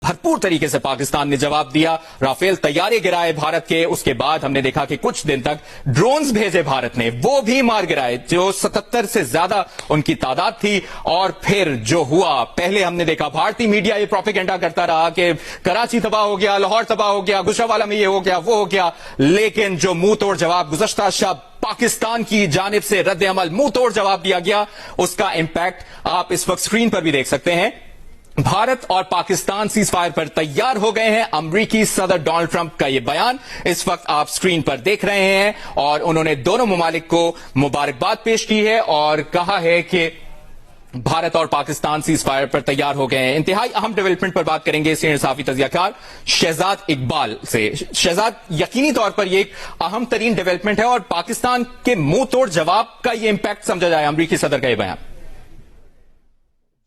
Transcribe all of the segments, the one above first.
بھرپور طریقے سے پاکستان نے جواب دیا. رافیل طیارے گرائے بھارت کے. اس کے بعد ہم نے دیکھا کہ کچھ دن تک ڈرونز بھیجے بھارت نے, وہ بھی مار گرائے, جو 77 سے زیادہ ان کی تعداد تھی. اور پھر جو ہوا, پہلے ہم نے دیکھا بھارتی میڈیا یہ پروپیگنڈا کرتا رہا کہ کراچی تباہ ہو گیا, لاہور تباہ ہو گیا, گوجرانوالہ میں یہ ہو گیا, وہ ہو گیا. لیکن جو منہ توڑ جواب گزشتہ شب پاکستان کی جانب سے رد عمل منہ توڑ جواب دیا گیا, اس کا امپیکٹ آپ اس وقت سکرین پر بھی دیکھ سکتے ہیں. بھارت اور پاکستان سیز فائر پر تیار ہو گئے ہیں. امریکی صدر ڈونلڈ ٹرمپ کا یہ بیان اس وقت آپ سکرین پر دیکھ رہے ہیں, اور انہوں نے دونوں ممالک کو مبارکباد پیش کی ہے اور کہا ہے کہ بھارت اور پاکستان سیز فائر پر تیار ہو گئے ہیں. انتہائی اہم ڈیولپمنٹ پر بات کریں گے سینئر صحافی تجزیہ کار شہزاد اقبال سے. شہزاد, یقینی طور پر یہ ایک اہم ترین ڈیولپمنٹ ہے اور پاکستان کے منہ توڑ جواب کا یہ امپیکٹ سمجھا جائے امریکی صدر کا یہ بیان.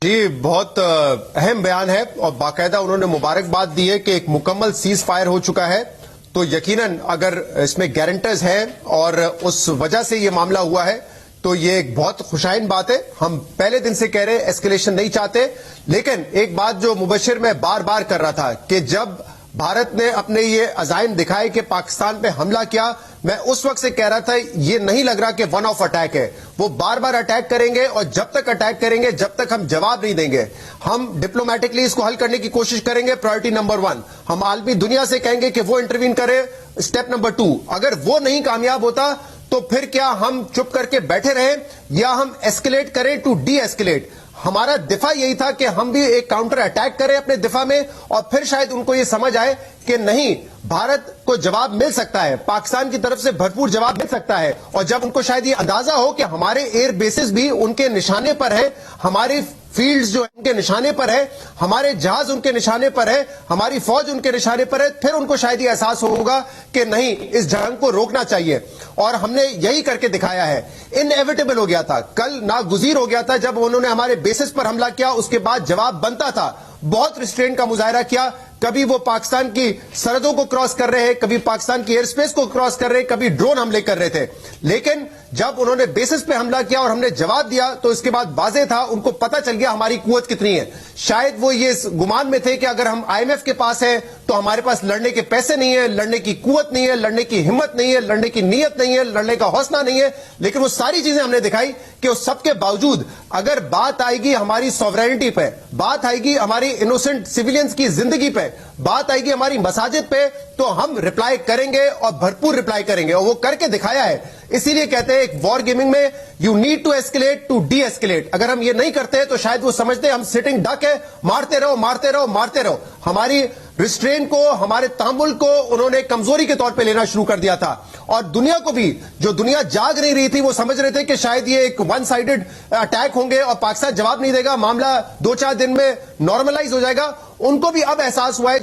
جی, بہت اہم بیان ہے اور باقاعدہ انہوں نے مبارکباد دی ہے کہ ایک مکمل سیز فائر ہو چکا ہے. تو یقیناً اگر اس میں گارنٹرز ہیں اور اس وجہ سے یہ معاملہ ہوا ہے تو یہ ایک بہت خوشائن بات ہے. ہم پہلے دن سے کہہ رہے ہیں ایسکیلیشن نہیں چاہتے, لیکن ایک بات جو مبشر میں بار بار کر رہا تھا کہ جب بھارت نے اپنے یہ عزائم دکھائے کہ پاکستان پہ حملہ کیا, میں اس وقت سے کہہ رہا تھا یہ نہیں لگ رہا کہ ون آف اٹیک ہے. وہ بار بار اٹیک کریں گے اور جب تک اٹیک کریں گے, جب تک ہم جواب نہیں دیں گے, ہم ڈپلومیٹکلی اس کو حل کرنے کی کوشش کریں گے. پرائرٹی نمبر 1 ہم عالمی دنیا سے کہیں گے کہ وہ انٹروین کرے. اسٹیپ نمبر 2 اگر وہ نہیں کامیاب ہوتا تو پھر کیا ہم چپ کر کے بیٹھے رہیں یا ہم ایسکیلیٹ کریں ٹو ڈی ایسکیلیٹ. ہمارا دفاع یہی تھا کہ ہم بھی ایک کاؤنٹر اٹیک کریں اپنے دفاع میں, اور پھر شاید ان کو یہ سمجھ آئے کہ نہیں, بھارت کو جواب مل سکتا ہے, پاکستان کی طرف سے بھرپور جواب مل سکتا ہے. اور جب ان کو شاید یہ اندازہ ہو کہ ہمارے ایئر بیسز بھی ان کے نشانے پر ہیں, ہماری فیلڈز جو ان کے نشانے پر ہے, ہمارے جہاز ان کے نشانے پر ہے, ہماری فوج ان کے نشانے پر ہے, پھر ان کو شاید یہ احساس ہوگا کہ نہیں, اس جنگ کو روکنا چاہیے. اور ہم نے یہی کر کے دکھایا ہے. انیویٹیبل ہو گیا تھا, کل ناگزیر ہو گیا تھا جب انہوں نے ہمارے بیسز پر حملہ کیا. اس کے بعد جواب بنتا تھا. بہت ریسٹرینٹ کا مظاہرہ کیا. کبھی وہ پاکستان کی سرحدوں کو کراس کر رہے ہیں, کبھی پاکستان کی ایئر سپیس کو کراس کر رہے ہیں, کبھی ڈرون حملے کر رہے تھے. لیکن جب انہوں نے بیسس پہ حملہ کیا اور ہم نے جواب دیا تو اس کے بعد واضح تھا, ان کو پتہ چل گیا ہماری قوت کتنی ہے. شاید وہ یہ گمان میں تھے کہ اگر ہم آئی ایم ایف کے پاس ہیں تو ہمارے پاس لڑنے کے پیسے نہیں ہیں, لڑنے کی قوت نہیں ہے, لڑنے کی ہمت نہیں ہے, لڑنے کی نیت نہیں ہے, لڑنے کا حوصلہ نہیں ہے. لیکن وہ ساری چیزیں ہم نے دکھائی کہ اس سب کے باوجود اگر بات آئے گی ہماری سوورینٹی پہ, بات آئے گی ہماری انوسنٹ سویلینز کی زندگی پہ, بات آئے گی ہماری مساجد پہ, تو ہم رپلائی کریں گے اور بھرپور رپلائی کریں گے. اور وہ کر کے دکھایا ہے. اسی لیے کہتے ہیں ایک وار گیمنگ میں you need to escalate to de-escalate. اگر ہم یہ نہیں کرتے تو شاید وہ سمجھتے ہیں ہم سٹنگ ڈک ہے, مارتے رہو مارتے رہو مارتے رہو. ہماری ریسٹرین کو, ہمارے تحمل کو انہوں نے کمزوری کے طور پہ لینا شروع کر دیا تھا. اور دنیا کو بھی, جو دنیا جاگ نہیں رہی تھی, وہ سمجھ رہے تھے کہ شاید یہ ایک ون سائیڈڈ اٹیک ہوں گے اور پاکستان جواب نہیں دے گا, معاملہ 2-4 دن میں نارملائز ہو جائے گا. ان کو بھی اب احساس ہوا ہے